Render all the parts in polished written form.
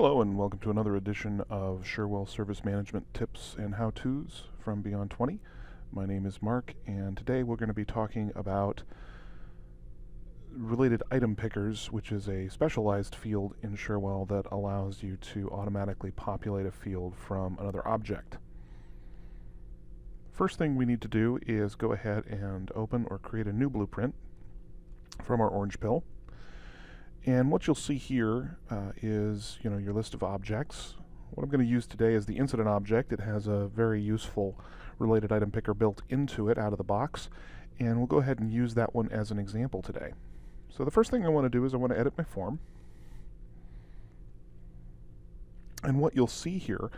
Hello and welcome to another edition of Cherwell Service Management Tips and How-Tos from Beyond 20. My name is Mark, and today we're going to be talking about related item pickers, which is a specialized field in Cherwell that allows you to automatically populate a field from another object. First thing we need to do is go ahead and open or create a new blueprint from our orange pill. And what you'll see here is your list of objects. What I'm going to use today is the incident object. It has a very useful related item picker built into it out of the box, and we'll go ahead and use that one as an example today. So the first thing I want to do is I want to edit my form. And what you'll see here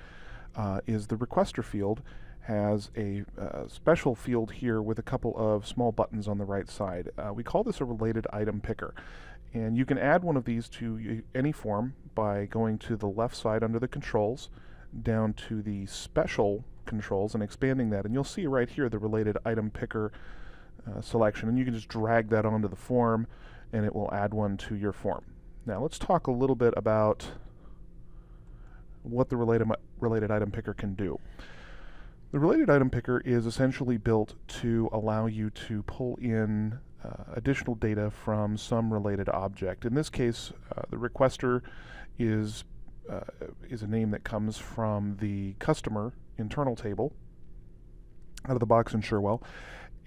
is the requester field has a special field here with a couple of small buttons on the right side. We call this a related item picker. And you can add one of these to any form by going to the left side under the controls, down to the special controls and expanding that. And you'll see right here the related item picker selection. And you can just drag that onto the form and it will add one to your form. Now let's talk a little bit about what the related item picker can do. The related item picker is essentially built to allow you to pull in additional data from some related object. In this case, the requester is a name that comes from the customer internal table out of the box in Cherwell,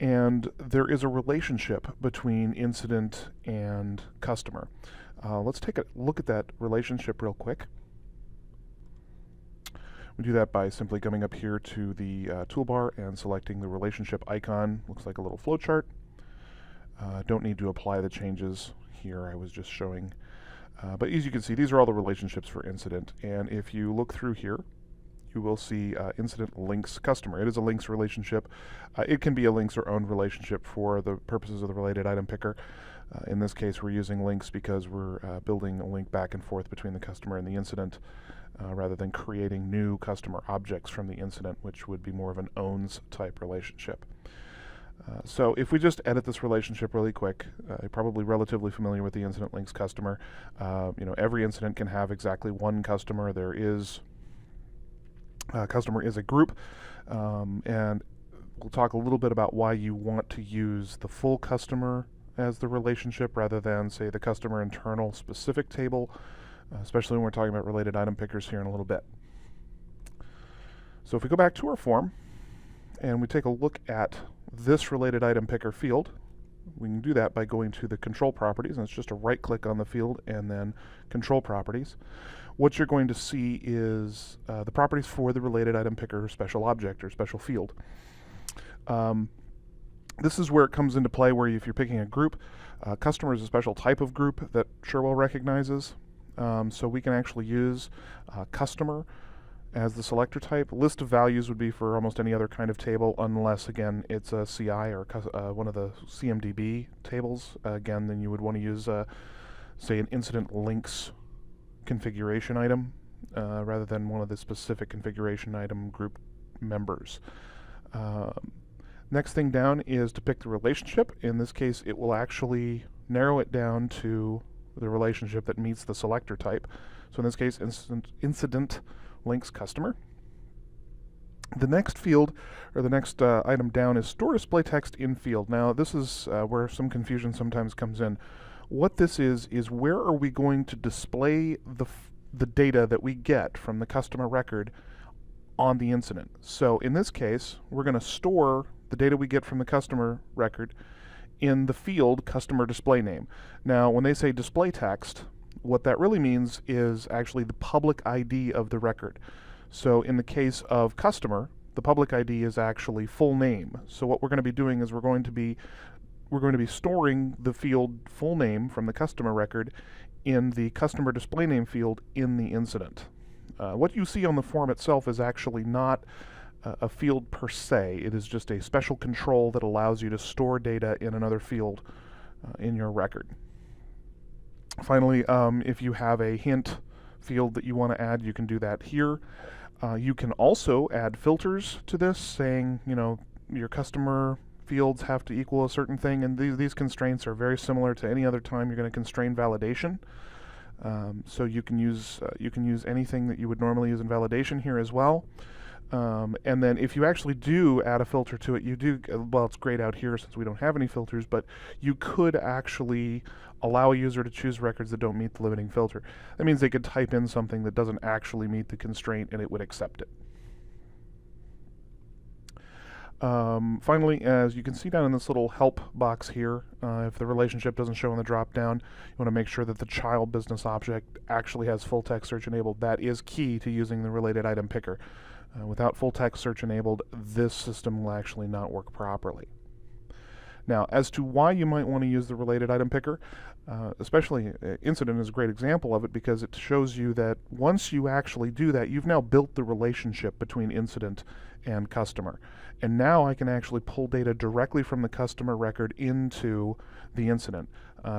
and there is a relationship between incident and customer. Let's take a look at that relationship real quick. We do that by simply coming up here to the toolbar and selecting the relationship icon. Looks like a little flowchart. Don't need to apply the changes here, I was just showing. But as you can see, these are all the relationships for incident. And if you look through here, you will see incident links customer. It is a links relationship. It can be a links or owned relationship for the purposes of the related item picker. In this case, we're using links because we're building a link back and forth between the customer and the incident, rather than creating new customer objects from the incident, which would be more of an owns type relationship. So if we just edit this relationship really quick, you're probably relatively familiar with the incident links customer. Every incident can have exactly one customer. There is customer is a group, and we'll talk a little bit about why you want to use the full customer as the relationship rather than, say, the customer internal specific table, especially when we're talking about related item pickers here in a little bit. So if we go back to our form and we take a look at this related item picker field, we can do that by going to the control properties, and it's just a right click on the field and then control properties. What you're going to see is the properties for the related item picker special object or special field. This is where it comes into play, where if you're picking a group, customer is a special type of group that Cherwell recognizes. So we can actually use customer as the selector type. List of values would be for almost any other kind of table, unless, again, it's a CI or one of the CMDB tables. Again, then you would want to use, say, an incident links configuration item rather than one of the specific configuration item group members. Next thing down is to pick the relationship. In this case, it will actually narrow it down to the relationship that meets the selector type. So in this case, incident links customer. The next field, or the next item down, is store display text in field. Now this is where some confusion sometimes comes in. What this is where are we going to display the data that we get from the customer record on the incident. So in this case, we're going to store the data we get from the customer record in the field customer display name. Now when they say display text, what that really means is actually the public ID of the record. So in the case of customer, the public ID is actually full name. So what we're going to be doing is we're going to be storing the field full name from the customer record in the customer display name field in the incident. What you see on the form itself is actually not a field per se. It is just a special control that allows you to store data in another field in your record. Finally, if you have a hint field that you want to add, you can do that here. You can also add filters to this, saying, your customer fields have to equal a certain thing, and these constraints are very similar to any other time you're going to constrain validation. So you can use anything that you would normally use in validation here as well. And then if you actually do add a filter to it, you do, well, it's grayed out here since we don't have any filters, but you could actually allow a user to choose records that don't meet the limiting filter. That means they could type in something that doesn't actually meet the constraint and it would accept it. Finally, as you can see down in this little help box here, if the relationship doesn't show in the drop down, you want to make sure that the child business object actually has full text search enabled. That is key to using the related item picker. Without full text search enabled, this system will actually not work properly. Now, as to why you might want to use the related item picker, especially Incident is a great example of it because it shows you that once you actually do that, you've now built the relationship between Incident and customer. And now I can actually pull data directly from the customer record into the incident.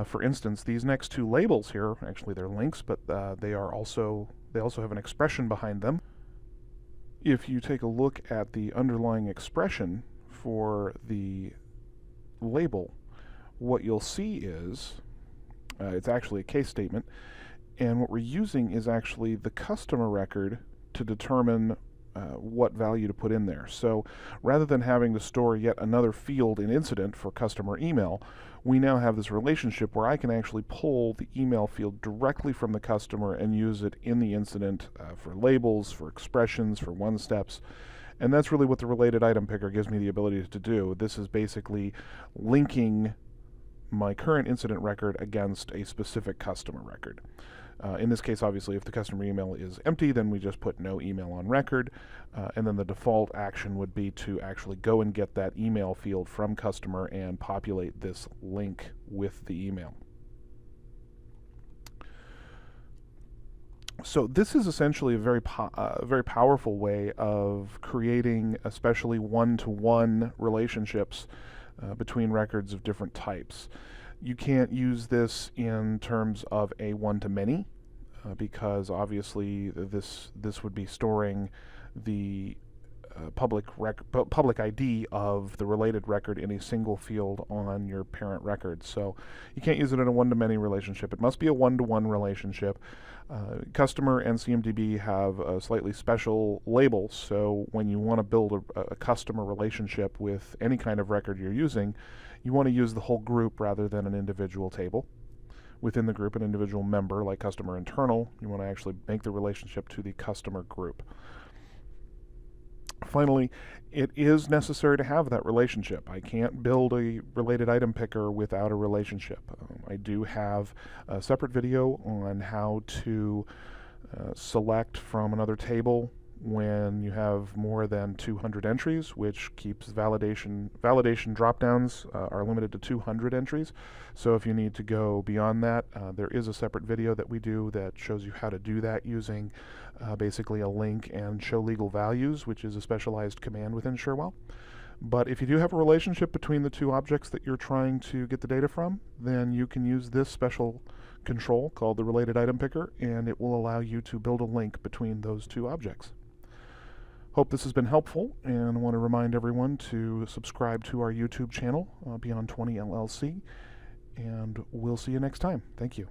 For instance, these next two labels here, actually they're links, but they also have an expression behind them. If you take a look at the underlying expression for the label, what you'll see is it's actually a case statement, and what we're using is actually the customer record to determine what value to put in there. So rather than having to store yet another field in Incident for customer email, we now have this relationship where I can actually pull the email field directly from the customer and use it in the Incident for labels, for expressions, for one-steps. And that's really what the related item picker gives me the ability to do. This is basically linking my current incident record against a specific customer record. In this case, obviously, if the customer email is empty, then we just put no email on record, and then the default action would be to actually go and get that email field from customer and populate this link with the email. So this is essentially a very powerful way of creating especially one-to-one relationships between records of different types. You can't use this in terms of a one-to-many because obviously this would be storing the public ID of the related record in a single field on your parent record. So you can't use it in a one-to-many relationship. It must be a one-to-one relationship. Customer and CMDB have a slightly special label, so when you want to build a customer relationship with any kind of record you're using, you want to use the whole group rather than an individual table. Within the group, an individual member, like customer internal, you want to actually make the relationship to the customer group. Finally, it is necessary to have that relationship. I can't build a related item picker without a relationship. I do have a separate video on how to select from another table when you have more than 200 entries, which keeps validation drop-downs are limited to 200 entries. So if you need to go beyond that, there is a separate video that we do that shows you how to do that using basically a link and show legal values, which is a specialized command within Cherwell. But if you do have a relationship between the two objects that you're trying to get the data from, then you can use this special control called the related item picker, and it will allow you to build a link between those two objects. Hope this has been helpful, and I want to remind everyone to subscribe to our YouTube channel, Beyond 20 LLC, and we'll see you next time. Thank you.